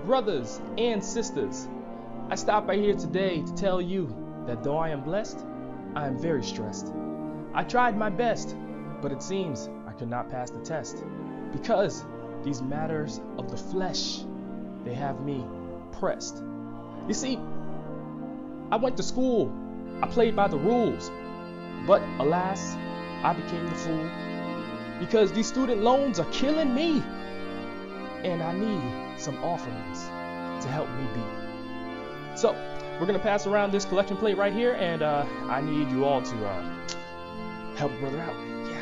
brothers and sisters, I stopped by here today to tell you that though I am blessed, I am very stressed. I tried my best, but it seems I could not pass the test, because these matters of the flesh, they have me pressed. You see, I went to school, I played by the rules, but alas, I became the fool, because these student loans are killing me, and I need some offerings to help me be. So, we're going to pass around this collection plate right here, and I need you all to help a brother out. Yeah.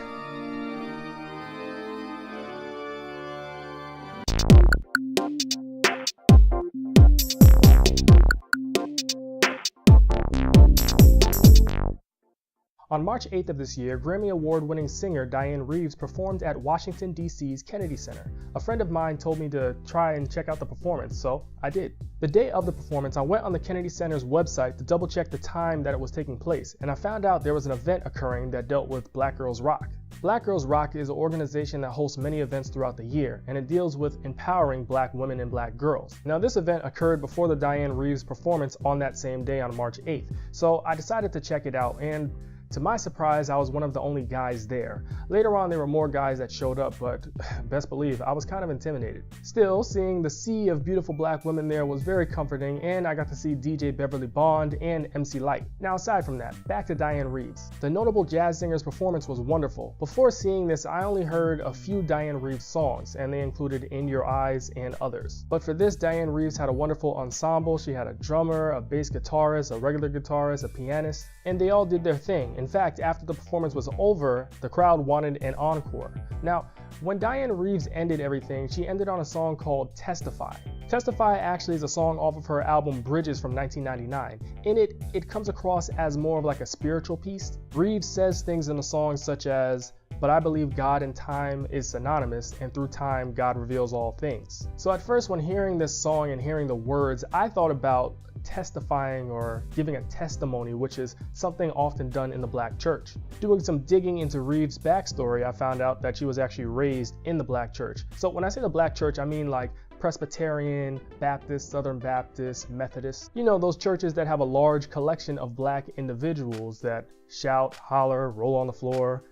On March 8th of this year, Grammy Award-winning singer Dianne Reeves performed at Washington, D.C.'s Kennedy Center. A friend of mine told me to try and check out the performance, so I did. The day of the performance, I went on the Kennedy Center's website to double-check the time that it was taking place, and I found out there was an event occurring that dealt with Black Girls Rock. Black Girls Rock is an organization that hosts many events throughout the year, and it deals with empowering black women and black girls. Now, this event occurred before the Dianne Reeves performance on that same day on March 8th, so I decided to check it out, and to my surprise, I was one of the only guys there. Later on, there were more guys that showed up, but best believe, I was kind of intimidated. Still, seeing the sea of beautiful black women there was very comforting, and I got to see DJ Beverly Bond and MC Lyte. Now, aside from that, back to Dianne Reeves. The notable jazz singer's performance was wonderful. Before seeing this, I only heard a few Dianne Reeves songs, and they included In Your Eyes and others. But for this, Dianne Reeves had a wonderful ensemble. She had a drummer, a bass guitarist, a regular guitarist, a pianist, and they all did their thing. In fact, after the performance was over, the crowd wanted an encore. Now, when Dianne Reeves ended everything, she ended on a song called Testify. Testify actually is a song off of her album Bridges from 1999. In it, it comes across as more of like a spiritual piece. Reeves says things in the song such as, "But I believe God and time is synonymous, and through time, God reveals all things." So at first, when hearing this song and hearing the words, I thought about testifying or giving a testimony, which is something often done in the black church. Doing some digging into Reeves' backstory, I found out that she was actually raised in the black church. So when I say the black church, I mean like Presbyterian, Baptist, Southern Baptist, Methodist. You know, those churches that have a large collection of black individuals that shout, holler, roll on the floor.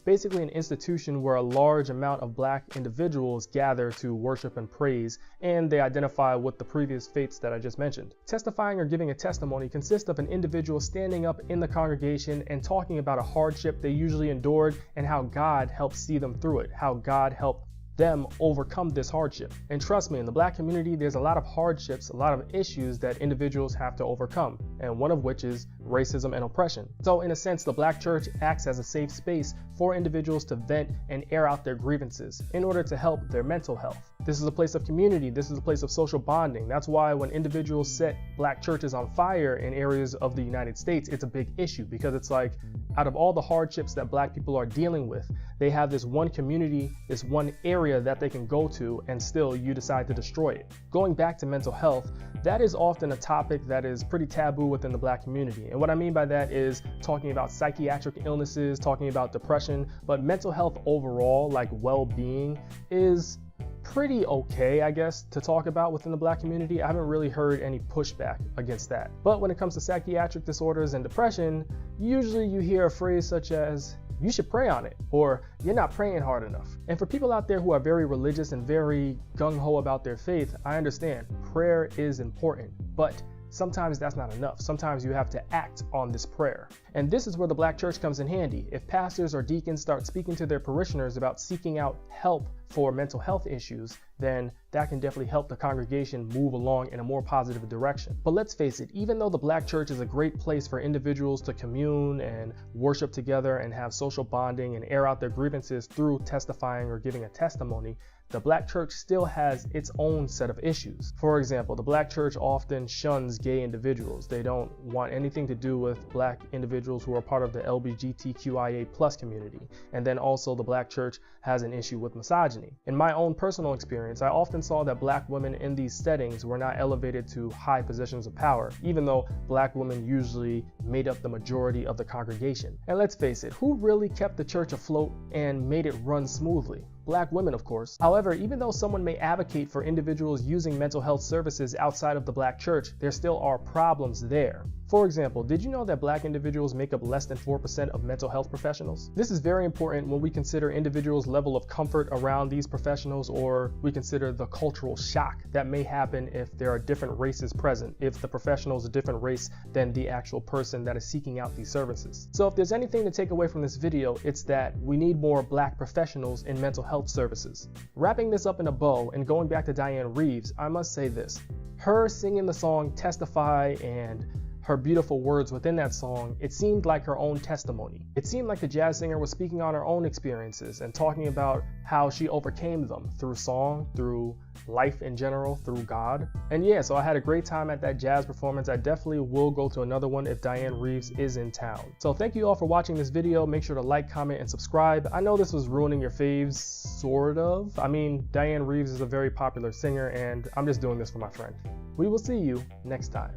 Basically an institution where a large amount of black individuals gather to worship and praise, and they identify with the previous faiths that I just mentioned. Testifying or giving a testimony consists of an individual standing up in the congregation and talking about a hardship they usually endured and how God helped see them through it, how God helped them overcome this hardship. And trust me, in the black community, there's a lot of hardships, a lot of issues that individuals have to overcome, and one of which is racism and oppression. So in a sense, the black church acts as a safe space for individuals to vent and air out their grievances in order to help their mental health. This is a place of community. This is a place of social bonding. That's why when individuals set black churches on fire in areas of the United States, it's a big issue, because it's like, out of all the hardships that black people are dealing with, they have this one community, this one area that they can go to, and still you decide to destroy it. Going back to mental health, that is often a topic that is pretty taboo within the black community. And what I mean by that is talking about psychiatric illnesses, talking about depression, but mental health overall, like well-being, is pretty okay, I guess, to talk about within the black community. I haven't really heard any pushback against that. But when it comes to psychiatric disorders and depression, usually you hear a phrase such as, "You should pray on it," or "You're not praying hard enough." And for people out there who are very religious and very gung-ho about their faith, I understand prayer is important, but sometimes that's not enough. Sometimes you have to act on this prayer. And this is where the black church comes in handy. If pastors or deacons start speaking to their parishioners about seeking out help for mental health issues, then that can definitely help the congregation move along in a more positive direction. But let's face it, even though the black church is a great place for individuals to commune and worship together and have social bonding and air out their grievances through testifying or giving a testimony, the black church still has its own set of issues. For example, the black church often shuns gay individuals. They don't want anything to do with black individuals who are part of the LGBTQIA+ community. And then also the black church has an issue with misogyny. In my own personal experience, experience, I often saw that black women in these settings were not elevated to high positions of power, even though black women usually made up the majority of the congregation. And let's face it, who really kept the church afloat and made it run smoothly? Black women, of course. However, even though someone may advocate for individuals using mental health services outside of the black church, there still are problems there. For example, did you know that black individuals make up less than 4% of mental health professionals? This is very important when we consider individuals' level of comfort around these professionals, or we consider the cultural shock that may happen if there are different races present, if the professional is a different race than the actual person that is seeking out these services. So if there's anything to take away from this video, it's that we need more black professionals in mental health services. Wrapping this up in a bow and going back to Dianne Reeves, I must say this. Her singing the song Testify and her beautiful words within that song, it seemed like her own testimony. It seemed like the jazz singer was speaking on her own experiences and talking about how she overcame them through song, through life in general, through God. And yeah, so I had a great time at that jazz performance. I definitely will go to another one if Dianne Reeves is in town. So thank you all for watching this video. Make sure to like, comment, and subscribe. I know this was ruining your faves, sort of. I mean, Dianne Reeves is a very popular singer, and I'm just doing this for my friend. We will see you next time.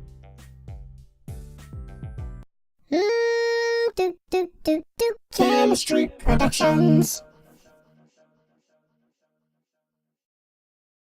Chemistry Productions.